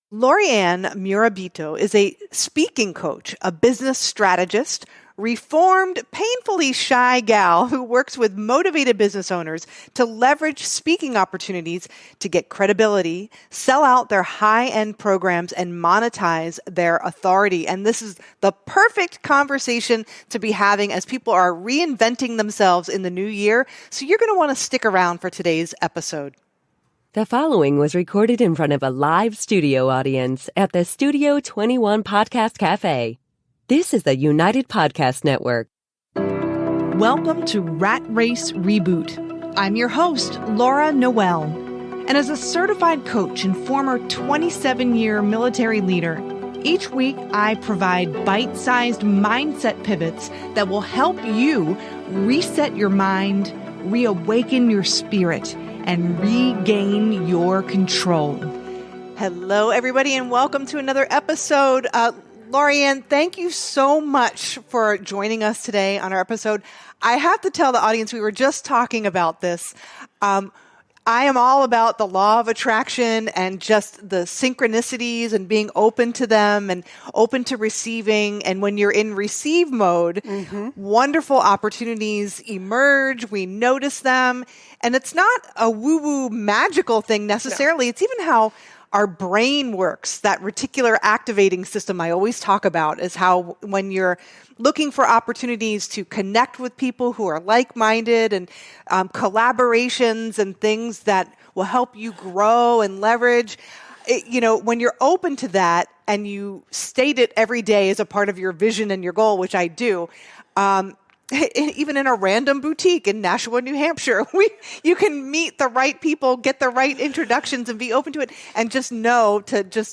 Laurie-Ann Murabito is a speaking coach, a business strategist, reformed, painfully shy gal who works with motivated business owners to leverage speaking opportunities to get credibility, sell out their high-end programs, and monetize their authority. And this is the perfect conversation to be having as people are reinventing themselves in the new year. So you're going to want to stick around for today's episode. The following was recorded in front of a live studio audience at the Studio 21 Podcast Cafe. This is the United Podcast Network. Welcome to Rat Race Reboot. I'm your host, Laura Noel. And as a certified coach and former 27-year military leader, each week I provide bite-sized mindset pivots that will help you reset your mind, reawaken your spirit, and regain your control. Hello, everybody, and welcome to another episode. Laurie-Ann, thank you so much for joining us today on our episode. I have to tell the audience, we were just talking about this. I am all about the law of attraction and just the synchronicities and being open to them and open to receiving. And when you're in receive mode, wonderful opportunities emerge. We notice them. And it's not a woo-woo magical thing necessarily. No. It's even how our brain works. That reticular activating system I always talk about is how when you're looking for opportunities to connect with people who are like-minded and collaborations and things that will help you grow and leverage, when you're open to that and you state it every day as a part of your vision and your goal, which I do, even in a random boutique in Nashua, New Hampshire, you can meet the right people, get the right introductions, and be open to it, and just know to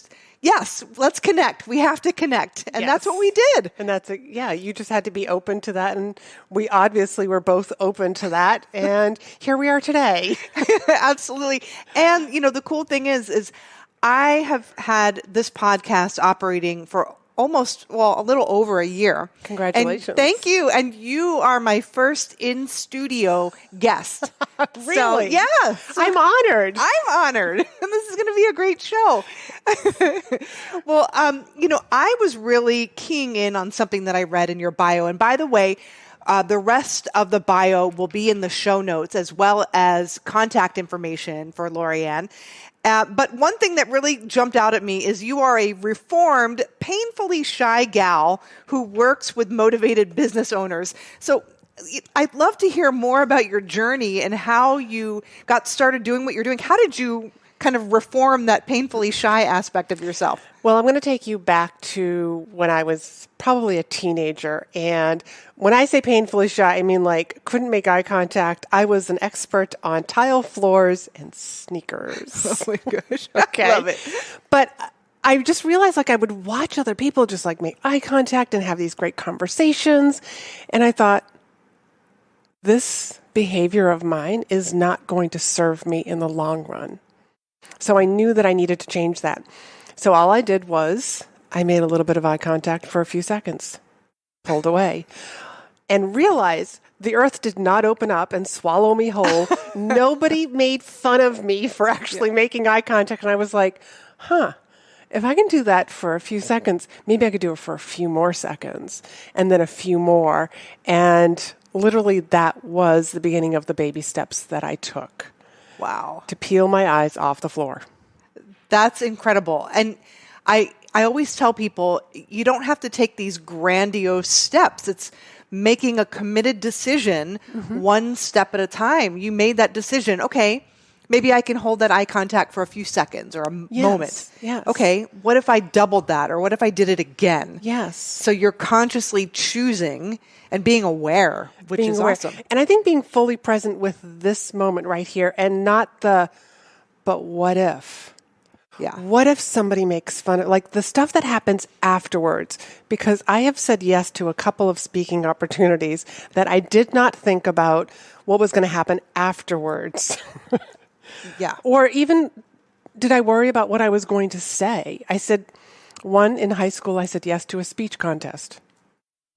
yes, let's connect. We have to connect, and that's what we did. And you just had to be open to that, and we obviously were both open to that, and here we are today. Absolutely. And the cool thing is I have had this podcast operating for a little over a year. Congratulations. And thank you. And you are my first in-studio guest. Really? So, yes. I'm honored. I'm honored. And this is going to be a great show. Well, I was really keying in on something that I read in your bio. And by the way, the rest of the bio will be in the show notes as well as contact information for Laurie-Ann. But one thing that really jumped out at me is you are a reformed, painfully shy gal who works with motivated business owners. So I'd love to hear more about your journey and how you got started doing what you're doing. How did you kind of reform that painfully shy aspect of yourself? Well, I'm going to take you back to when I was probably a teenager. And when I say painfully shy, I mean couldn't make eye contact. I was an expert on tile floors and sneakers. Oh my gosh. Okay. Love it. But I just realized I would watch other people just make eye contact and have these great conversations. And I thought, this behavior of mine is not going to serve me in the long run. So I knew that I needed to change that. So all I did was I made a little bit of eye contact for a few seconds, pulled away, and realized the earth did not open up and swallow me whole. Nobody made fun of me for actually making eye contact. And I was like, if I can do that for a few seconds, maybe I could do it for a few more seconds and then a few more. And literally that was the beginning of the baby steps that I took. Wow. To peel my eyes off the floor. That's incredible. And I always tell people, you don't have to take these grandiose steps. It's making a committed decision one step at a time. You made that decision. Okay, maybe I can hold that eye contact for a few seconds or a moment. Yes. Okay, what if I doubled that? Or what if I did it again? Yes. So you're consciously choosing and being aware, which is awesome. And I think being fully present with this moment right here and not but what if? Yeah. What if somebody makes fun of, the stuff that happens afterwards? Because I have said yes to a couple of speaking opportunities that I did not think about what was going to happen afterwards. Yeah. Or even, did I worry about what I was going to say? I said, in high school, I said yes to a speech contest.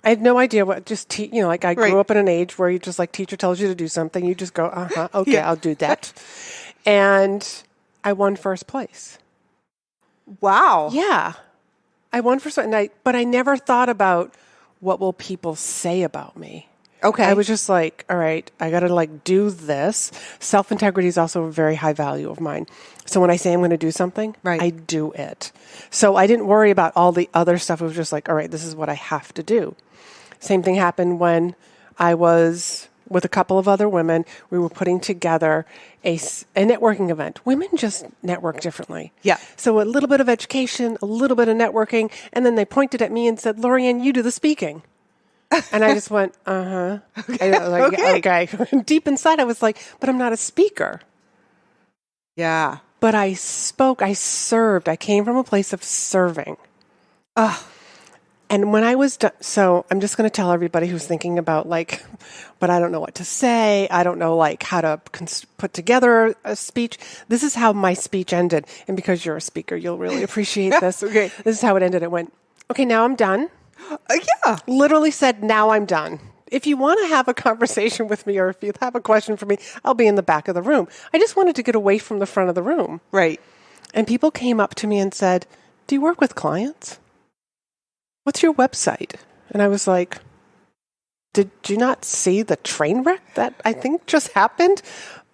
I had no idea what, I grew up in an age where you just teacher tells you to do something. You just go, okay, I'll do that. And I won first place. Wow. Yeah. I won for something, but I never thought about what will people say about me. Okay. I was just like, all right, I got to do this. Self-integrity is also a very high value of mine. So when I say I'm going to do something, right. I do it. So I didn't worry about all the other stuff. It was just like, all right, this is what I have to do. Same thing happened when I was with a couple of other women. We were putting together a networking event. Women just network differently. Yeah. So a little bit of education, a little bit of networking, and then they pointed at me and said, Laurie-Ann, you do the speaking. And I just went, uh-huh. Okay. Deep inside, I was like, but I'm not a speaker. Yeah. But I spoke, I served. I came from a place of serving. And when I was done, so I'm just going to tell everybody who's thinking about but I don't know what to say. I don't know how to put together a speech. This is how my speech ended. And because you're a speaker, you'll really appreciate this. Okay. This is how it ended. It went, okay, now I'm done. Yeah. Literally said, now I'm done. If you want to have a conversation with me or if you have a question for me, I'll be in the back of the room. I just wanted to get away from the front of the room. Right. And people came up to me and said, do you work with clients? What's your website? And I was like, did you not see the train wreck that I think just happened?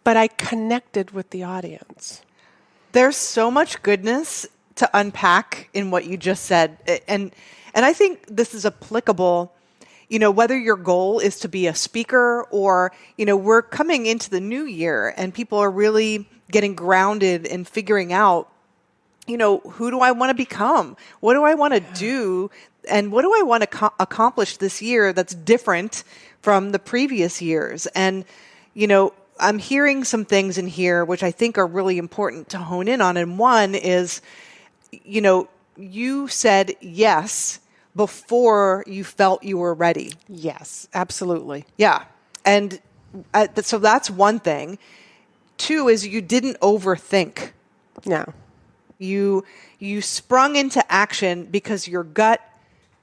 But I connected with the audience. There's so much goodness to unpack in what you just said. And I think this is applicable, whether your goal is to be a speaker or, we're coming into the new year and people are really getting grounded and figuring out, who do I want to become? What do I want to do? And what do I want to accomplish this year that's different from the previous years? And, I'm hearing some things in here which I think are really important to hone in on. And one is, you said yes before you felt you were ready. Yes, absolutely. Yeah. And so that's one thing. Two is you didn't overthink. No. You sprung into action because your gut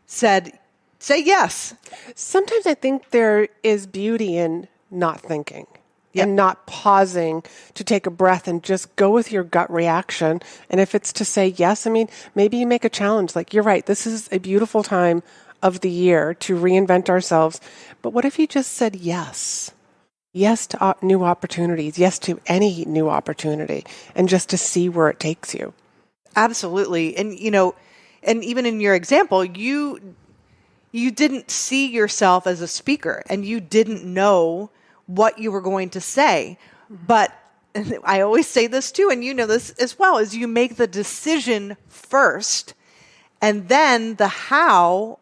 said, say yes. Sometimes I think there is beauty in not thinking and not pausing to take a breath and just go with your gut reaction. And if it's to say yes, maybe you make a challenge. You're right, this is a beautiful time of the year to reinvent ourselves. But what if you just said yes? Yes to new opportunities. Yes to any new opportunity. And just to see where it takes you. Absolutely. And, and even in your example, you didn't see yourself as a speaker and you didn't know what you were going to say. But I always say this too, and you know this as well, is you make the decision first and then the how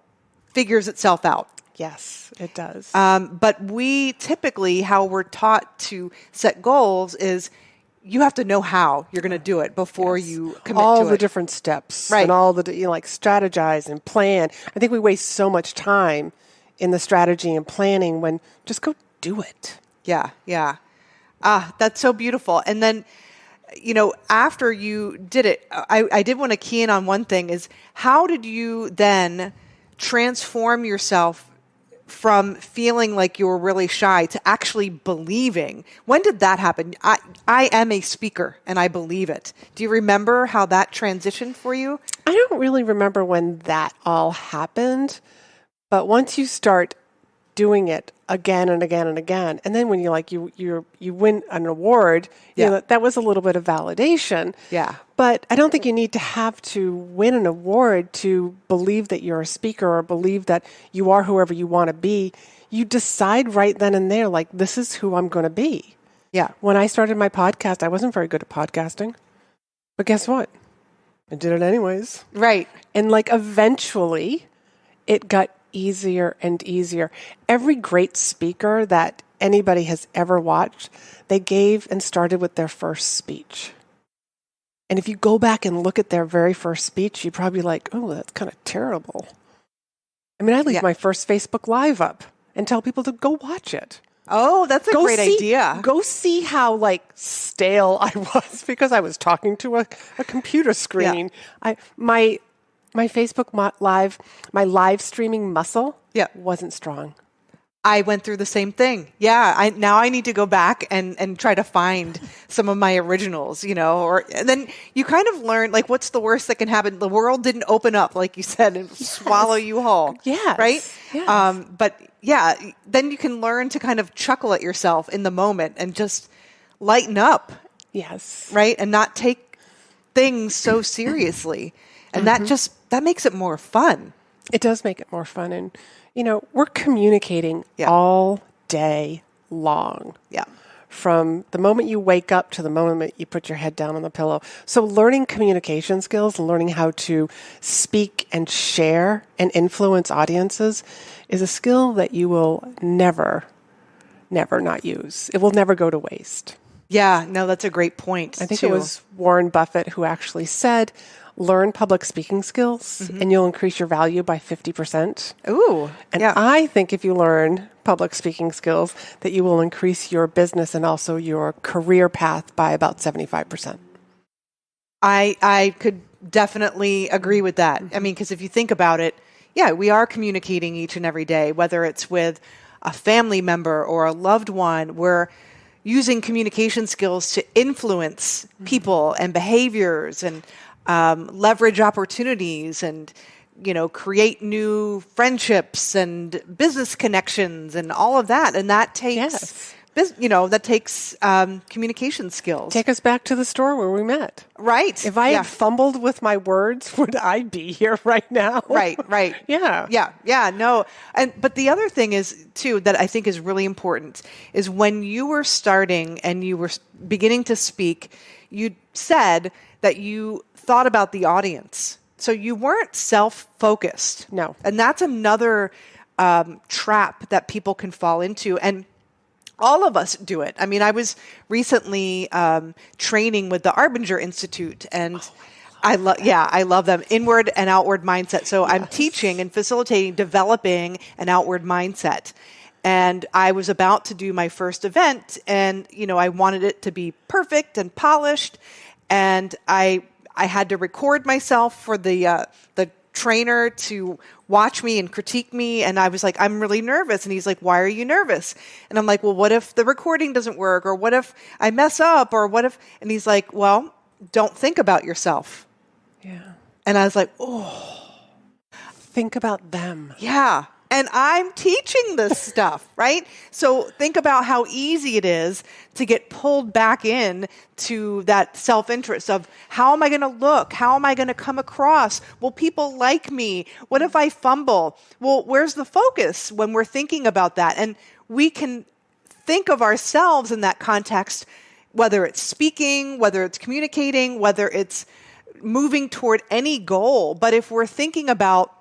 figures itself out. Yes, it does. But we typically, how we're taught to set goals is you have to know how you're going to do it before you commit all to it. All the different steps, right? And all the strategize and plan. I think we waste so much time in the strategy and planning when just go do it. Yeah. That's so beautiful. And then, after you did it, I did want to key in on one thing is how did you then transform yourself from feeling like you were really shy to actually believing? When did that happen? I am a speaker and I believe it. Do you remember how that transitioned for you? I don't really remember when that all happened, but once you start doing it again and again and again, and then when you win an award, that was a little bit of validation. Yeah. But I don't think you need to have to win an award to believe that you're a speaker or believe that you are whoever you want to be. You decide right then and there, this is who I'm going to be. Yeah. When I started my podcast, I wasn't very good at podcasting. But guess what? I did it anyways. Right. And eventually it got easier and easier. Every great speaker that anybody has ever watched, they gave and started with their first speech. And if you go back and look at their very first speech, you'd probably be like, oh, that's kind of terrible. I leave my first Facebook Live up and tell people to go watch it. Oh, that's a great idea. Go see how stale I was because I was talking to a computer screen. Yeah. My Facebook Live, my live streaming muscle wasn't strong. I went through the same thing. Yeah. Now I need to go back and try to find some of my originals, and then you kind of learn, like, what's the worst that can happen? The world didn't open up, like you said, and swallow you whole. Yes. Right? Yes. But yeah, then you can learn to kind of chuckle at yourself in the moment and just lighten up. Yes. Right? And not take things so seriously. And that makes it more fun. It does make it more fun. And, we're communicating all day long. Yeah. From the moment you wake up to the moment you put your head down on the pillow. So learning communication skills and learning how to speak and share and influence audiences is a skill that you will never not use. It will never go to waste. Yeah, no, that's a great point. I think it was Warren Buffett who actually said, learn public speaking skills and you'll increase your value by 50%. Ooh. And I think if you learn public speaking skills, that you will increase your business and also your career path by about 75%. I could definitely agree with that. I mean, because if you think about it, we are communicating each and every day, whether it's with a family member or a loved one. We're using communication skills to influence people and behaviors and leverage opportunities and, create new friendships and business connections and all of that. And that takes, communication skills. Take us back to the store where we met. Right. If I had fumbled with my words, would I be here right now? Right. Yeah. No. But the other thing is, too, that I think is really important is when you were starting and you were beginning to speak, you said that you thought about the audience. So you weren't self-focused. No. And that's another trap that people can fall into. And all of us do it. I mean, I was recently training with the Arbinger Institute, and I love them. Inward and outward mindset. So I'm teaching and facilitating developing an outward mindset. And I was about to do my first event, and I wanted it to be perfect and polished, and I had to record myself for the trainer to watch me and critique me. And I was like, I'm really nervous. And he's like, why are you nervous? And I'm like, well, what if the recording doesn't work? Or what if I mess up? Or what if, and he's like, well, don't think about yourself. Yeah. And I was like, think about them. Yeah. And I'm teaching this stuff, right? So think about how easy it is to get pulled back in to that self-interest of how am I going to look? How am I going to come across? Will people like me? What if I fumble? Well, where's the focus when we're thinking about that? And we can think of ourselves in that context, whether it's speaking, whether it's communicating, whether it's moving toward any goal. But if we're thinking about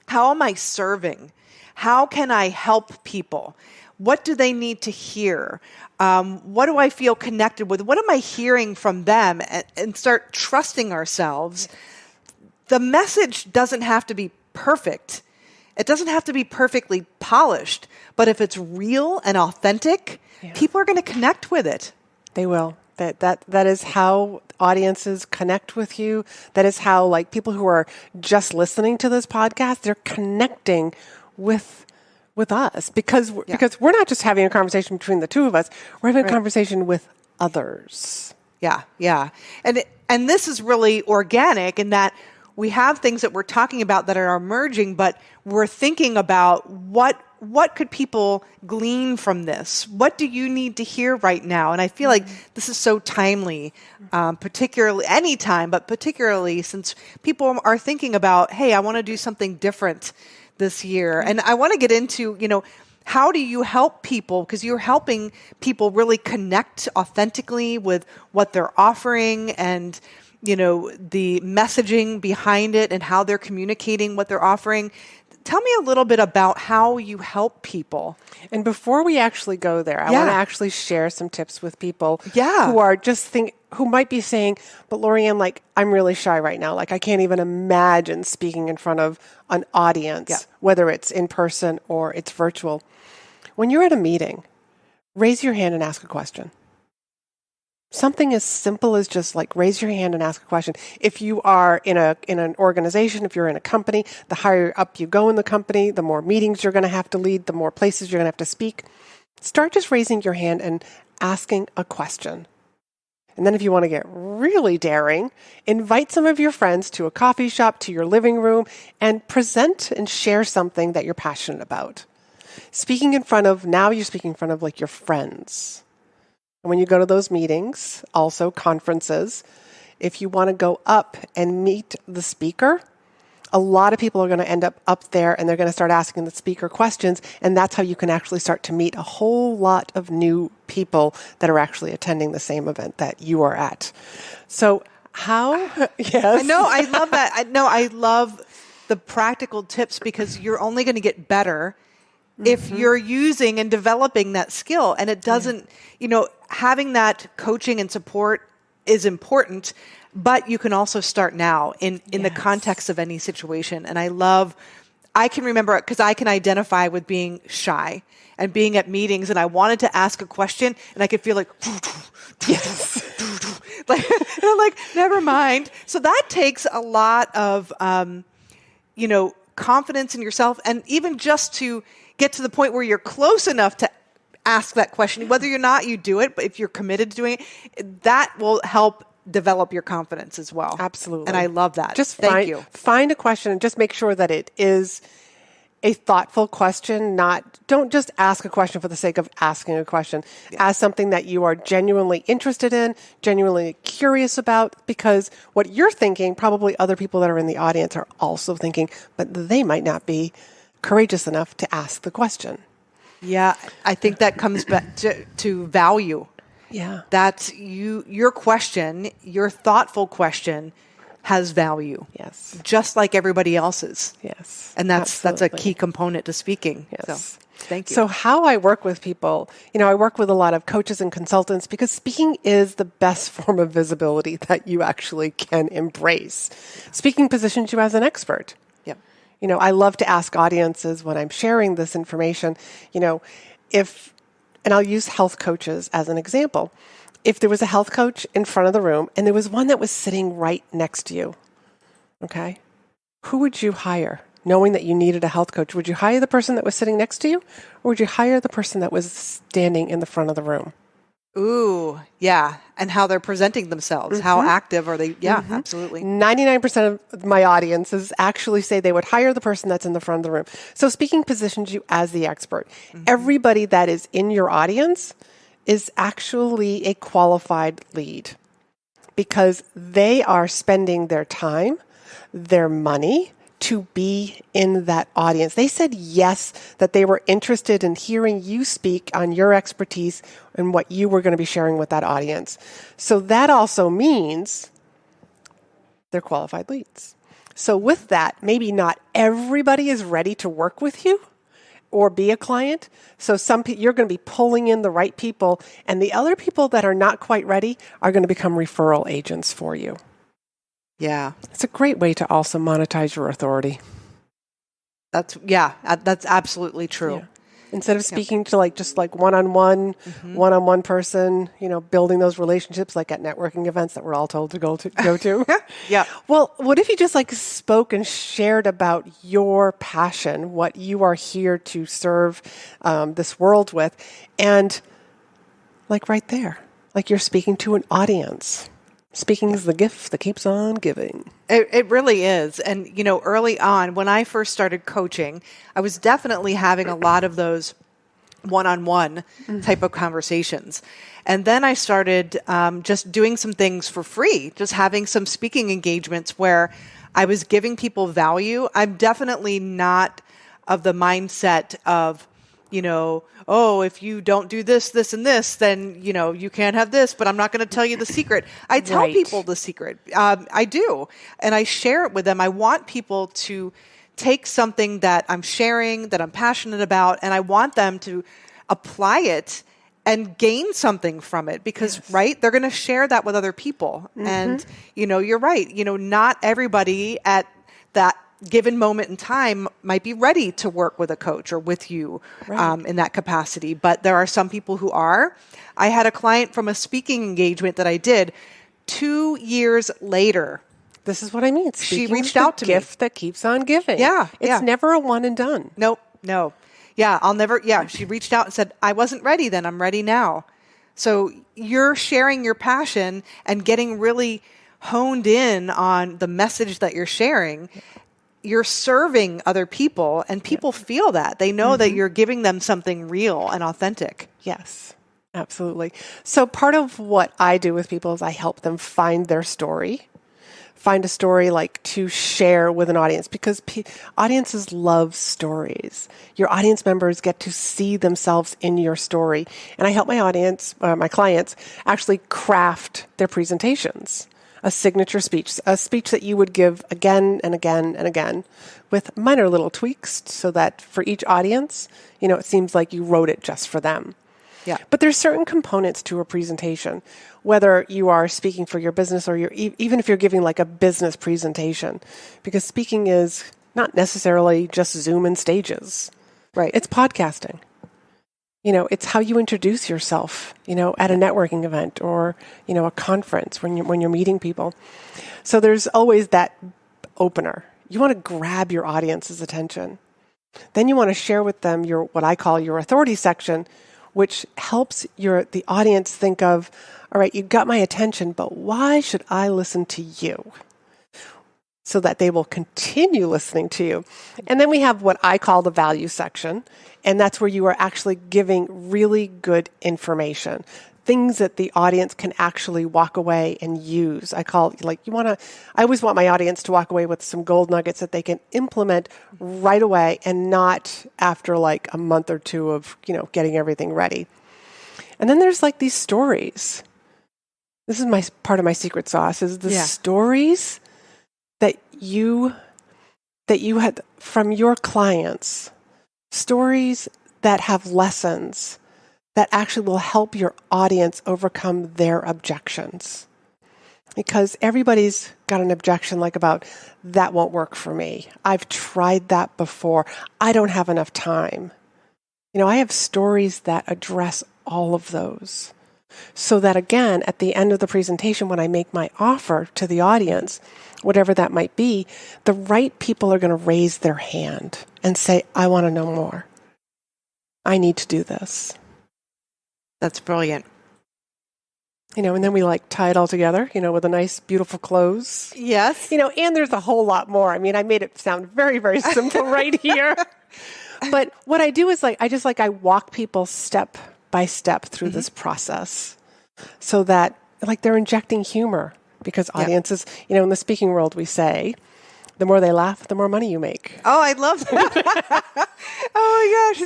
how am I serving? How can I help people? What do they need to hear? What do I feel connected with? What am I hearing from them? And start trusting ourselves. The message doesn't have to be perfect. It doesn't have to be perfectly polished. But if it's real and authentic, people are going to connect with it. They will. That is how audiences connect with you. That is how, like, people who are just listening to this podcast, they're connecting with us because we're not just having a conversation between the two of us. We're having a conversation with others. Yeah. And this is really organic in that we have things that we're talking about that are emerging, but we're thinking about what could people glean from this? What do you need to hear right now? And I feel like this is so timely, particularly anytime, but particularly since people are thinking about, hey, I want to do something different this year. And I want to get into, how do you help people? Because you're helping people really connect authentically with what they're offering and, the messaging behind it and how they're communicating what they're offering. Tell me a little bit about how you help people. And before we actually go there, I want to actually share some tips with people who are who might be saying, but Laurie-Ann, like, I'm really shy right now. Like, I can't even imagine speaking in front of an audience, whether it's in person or it's virtual. When you're at a meeting, raise your hand and ask a question. Something as simple as just like raise your hand and ask a question. If you are in an organization, if you're in a company, the higher up you go in the company, the more meetings you're going to have to lead, the more places you're going to have to speak. Start just raising your hand and asking a question. And then if you want to get really daring, invite some of your friends to a coffee shop, to your living room, and present and share something that you're passionate about. Now you're speaking in front of like your friends. And when you go to those meetings, also conferences, if you want to go up and meet the speaker, a lot of people are going to end up there and they're going to start asking the speaker questions. And that's how you can actually start to meet a whole lot of new people that are actually attending the same event that you are at. So yes. No, I love that. I love the practical tips because you're only going to get better if you're using and developing that skill. And it doesn't, having that coaching and support is important, but you can also start now in the context of any situation. And I can remember, because I can identify with being shy and being at meetings, and I wanted to ask a question, and I could feel like, yes, like never mind. So that takes a lot of, confidence in yourself, and even just to get to the point where you're close enough to ask that question, whether or not you do it, but if you're committed to doing it, that will help develop your confidence as well. Absolutely. And I love that. Thank you. Find a question and just make sure that it is a thoughtful question. Don't just ask a question for the sake of asking a question. Yeah. Ask something that you are genuinely interested in, genuinely curious about, because what you're thinking, probably other people that are in the audience are also thinking, but they might not be courageous enough to ask the question. Yeah, I think that comes back to value. Yeah. That's your question, your thoughtful question has value. Yes. Just like everybody else's. Yes. And that's a key component to speaking. Yes. So, thank you. So how I work with people, I work with a lot of coaches and consultants because speaking is the best form of visibility that you actually can embrace. Speaking positions you as an expert. I love to ask audiences when I'm sharing this information, and I'll use health coaches as an example. If there was a health coach in front of the room and there was one that was sitting right next to you, okay, who would you hire? Knowing that you needed a health coach, would you hire the person that was sitting next to you, or would you hire the person that was standing in the front of the room? Ooh, yeah. And how they're presenting themselves. How active are they? Yeah, absolutely. 99% of my audiences actually say they would hire the person that's in the front of the room. So speaking positions you as the expert. Everybody that is in your audience is actually a qualified lead because they are spending their time, their money, to be in that audience. They said yes, that they were interested in hearing you speak on your expertise and what you were going to be sharing with that audience. So that also means they're qualified leads. So with that, maybe not everybody is ready to work with you or be a client. So you're going to be pulling in the right people, and the other people that are not quite ready are going to become referral agents for you. Yeah. It's a great way to also monetize your authority. That's absolutely true. Yeah. Instead of speaking to just one-on-one person, building those relationships like at networking events that we're all told to go to. Yeah. Well, what if you just spoke and shared about your passion, what you are here to serve this world with, and right there, you're speaking to an audience. Speaking is the gift that keeps on giving. It really is. And, early on, when I first started coaching, I was definitely having a lot of those one-on-one type of conversations. And then I started just doing some things for free, just having some speaking engagements where I was giving people value. I'm definitely not of the mindset of, if you don't do this, this, and this, then, you can't have this, but I'm not going to tell you the secret. I tell people the secret. I do. And I share it with them. I want people to take something that I'm sharing, that I'm passionate about, and I want them to apply it and gain something from it because, they're going to share that with other people. And, you're right. Not everybody at that given moment in time might be ready to work with a coach or with you in that capacity. But there are some people who are. I had a client from a speaking engagement that I did 2 years later. This is what I mean. She reached out to me. Gift that keeps on giving. Yeah. It's never a one and done. Nope. No. Yeah. She reached out and said, I wasn't ready then. I'm ready now. So you're sharing your passion and getting really honed in on the message that you're sharing. You're serving other people, and people feel that. They know that you're giving them something real and authentic. Yes, absolutely. So part of what I do with people is I help them find their story, find a story like to share with an audience, because audiences love stories. Your audience members get to see themselves in your story. And I help my audience, my clients, actually craft their presentations. A signature speech, a speech that you would give again and again and again with minor little tweaks so that for each audience, it seems like you wrote it just for them. Yeah. But there's certain components to a presentation, whether you are speaking for your business or even if you're giving like a business presentation, because speaking is not necessarily just Zoom and stages. Right. It's podcasting. It's how you introduce yourself, at a networking event or, a conference when you're meeting people. So there's always that opener. You want to grab your audience's attention. Then you want to share with them what I call your authority section, which helps the audience think of, all right, you got my attention, but why should I listen to you? So that they will continue listening to you. And then we have what I call the value section. And that's where you are actually giving really good information, things that the audience can actually walk away and use. I always want my audience to walk away with some gold nuggets that they can implement right away and not after like a month or two of, getting everything ready. And then there's like these stories. This is part of my secret sauce is the stories that you had from your clients, stories that have lessons that actually will help your audience overcome their objections. Because everybody's got an objection like about, that won't work for me. I've tried that before. I don't have enough time. I have stories that address all of those. So that again, at the end of the presentation, when I make my offer to the audience, whatever that might be, the right people are going to raise their hand and say, I want to know more. I need to do this. That's brilliant. And then we tie it all together, with a nice, beautiful close. Yes. And there's a whole lot more. I mean, I made it sound very, very simple right here. But what I do is I walk people step by step through this process so that they're injecting humor. Because audiences, in the speaking world, we say, the more they laugh, the more money you make. Oh, I love that. Oh,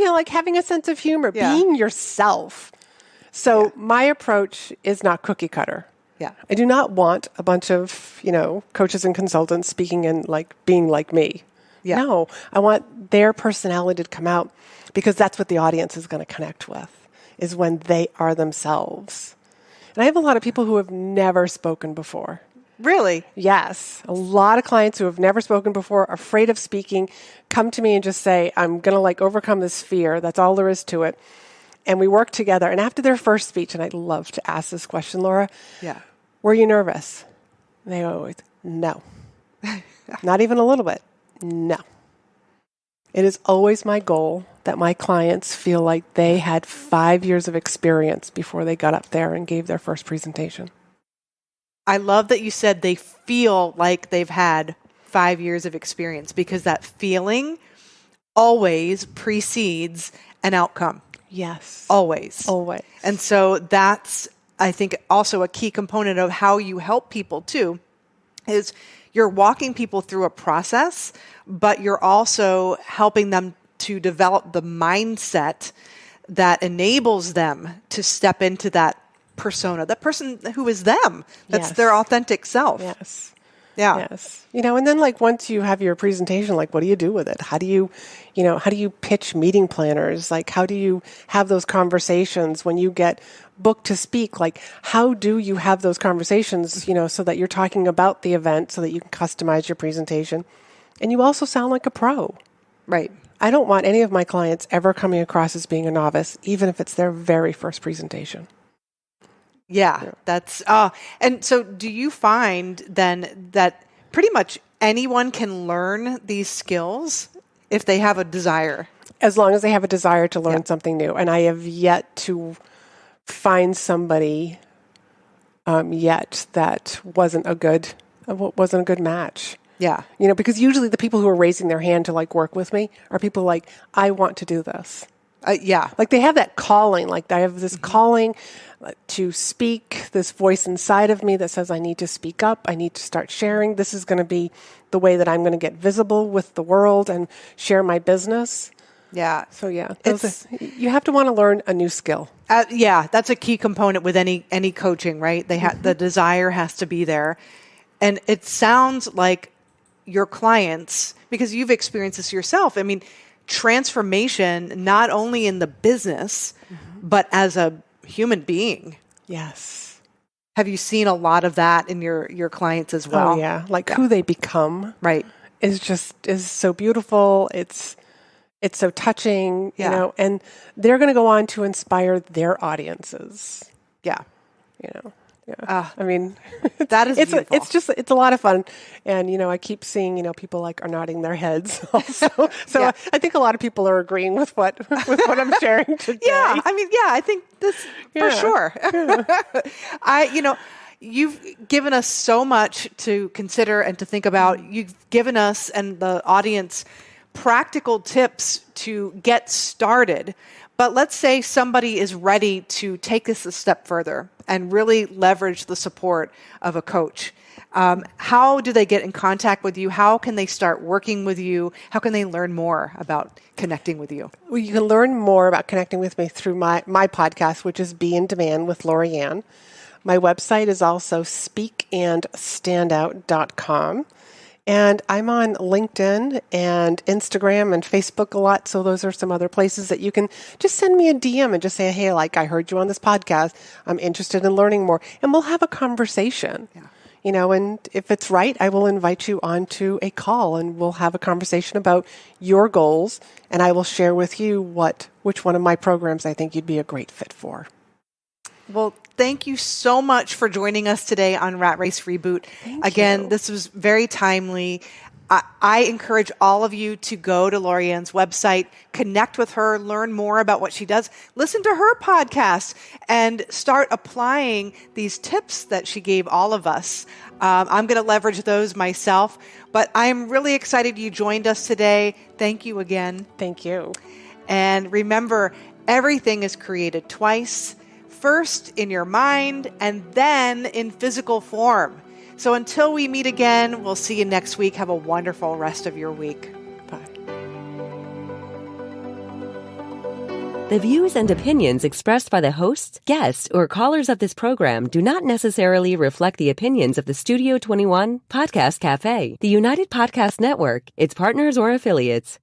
my gosh. Having a sense of humor, being yourself. So my approach is not cookie cutter. Yeah. I do not want a bunch of, coaches and consultants speaking and being like me. Yeah. No, I want their personality to come out because that's what the audience is going to connect with, is when they are themselves. And I have a lot of people who have never spoken before. Really? Yes. A lot of clients who have never spoken before, afraid of speaking, come to me and just say, I'm going to overcome this fear. That's all there is to it. And we work together. And after their first speech, and I love to ask this question, Laura. Yeah. Were you nervous? And they always, no. Not even a little bit. No. It is always my goal that my clients feel like they had 5 years of experience before they got up there and gave their first presentation. I love that you said they feel like they've had 5 years of experience, because that feeling always precedes an outcome. Yes. Always. Always. And so that's, I think, also a key component of how you help people too, is you're walking people through a process, but you're also helping them to develop the mindset that enables them to step into that persona, that person who is them. That's their authentic self. Yes. Yeah. Yes. And then like once you have your presentation, like what do you do with it? How do you pitch meeting planners? Like how do you have those conversations when you get booked to speak? Like how do you have those conversations, so that you're talking about the event so that you can customize your presentation and you also sound like a pro. Right. I don't want any of my clients ever coming across as being a novice, even if it's their very first presentation. Yeah, that's, and so do you find then that pretty much anyone can learn these skills if they have a desire? As long as they have a desire to learn something new. And I have yet to find somebody yet that wasn't a good match. Yeah. Because usually the people who are raising their hand to like work with me are people like, I want to do this. Yeah. Like they have that calling, like I have this calling to speak, this voice inside of me that says I need to speak up, I need to start sharing. This is going to be the way that I'm going to get visible with the world and share my business. Yeah. So you have to want to learn a new skill. Yeah, that's a key component with any coaching, right? The desire has to be there. And it sounds like your clients, because you've experienced this yourself, I mean, transformation, not only in the business, but as a human being. Yes. Have you seen a lot of that in your clients as well? Oh, yeah. Like who they become. Right. Is so beautiful. It's so touching, and they're going to go on to inspire their audiences. Yeah. Yeah. I mean, that is beautiful. It's a lot of fun. And, I keep seeing, people like are nodding their heads also. So Yeah. I think a lot of people are agreeing with what I'm sharing today. Yeah. I mean, I think this for sure. Yeah. You've given us so much to consider and to think about. You've given us and the audience practical tips to get started. But let's say somebody is ready to take this a step further and really leverage the support of a coach. How do they get in contact with you? How can they start working with you? How can they learn more about connecting with you? Well, you can learn more about connecting with me through my podcast, which is Be in Demand with Laurie-Ann. My website is also speakandstandout.com. And I'm on LinkedIn and Instagram and Facebook a lot. So those are some other places that you can just send me a DM and just say, hey, like I heard you on this podcast. I'm interested in learning more. And we'll have a conversation. Yeah. And if it's right, I will invite you onto a call and we'll have a conversation about your goals. And I will share with you which one of my programs I think you'd be a great fit for. Well, thank you so much for joining us today on Rat Race Reboot. Again, this was very timely. I encourage all of you to go to Laurie-Ann's website, connect with her, learn more about what she does, listen to her podcast, and start applying these tips that she gave all of us. I'm going to leverage those myself, but I'm really excited you joined us today. Thank you again. Thank you. And remember, everything is created twice. First in your mind and then in physical form. So until we meet again, we'll see you next week. Have a wonderful rest of your week. Bye. The views and opinions expressed by the hosts, guests, or callers of this program do not necessarily reflect the opinions of the Studio 21 Podcast Cafe, the United Podcast Network, its partners, or affiliates.